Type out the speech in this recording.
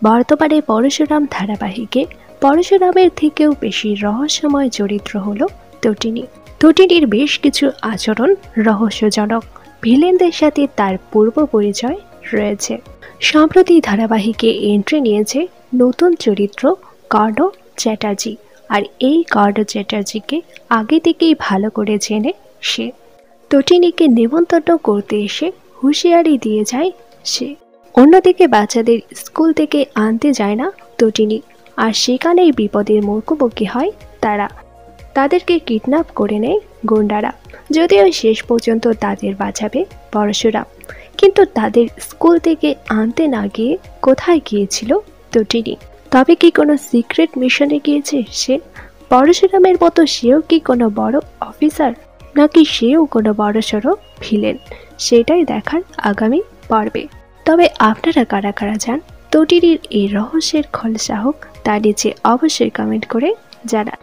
বর্তমানে পরশুরাম ধারাবাহিকে পরশুরামের থেকেও বেশি রহস্যময় চরিত্র হল তটিনী। তটিনীর বেশ কিছু আচরণ রহস্যজনক, ভিলেনদের সাথে তার পূর্ব পরিচয় রয়েছে। সম্প্রতি ধারাবাহিকে এন্ট্রি নিয়েছে নতুন চরিত্র কর্ণ চ্যাটার্জি, আর এই কর্ণ চ্যাটার্জিকে আগে থেকেই ভালো করে চেনে সে। তটিনীকে নেমন্তন্ন করতে এসে হুঁশিয়ারি দিয়ে যায় সে। অন্যদিকে বাচ্চাদের স্কুল থেকে আনতে যায় না তটিনী, আর সেখানেই বিপদের মুখোমুখি হয় তারা। তাদেরকে কিডন্যাপ করে নেয় গুন্ডারা, যদিও শেষ পর্যন্ত তাদের বাঁচাবে পরশুরাম। কিন্তু তাদের স্কুল থেকে আনতে না গিয়ে কোথায় গিয়েছিল তটিনী? তবে কি কোনো সিক্রেট মিশনে গিয়েছে সে? পরশুরামের মতো সেও কি কোনো বড় অফিসার, নাকি সেও কোনো বড়সড় ভিলেন? সেটাই দেখার আগামী পর্বে। তবে আপনারা কারা কারা চান তটিনীর এই রহস্যের খোলসা হোক, তা নিচে অবশ্যই কমেন্ট করে জানান।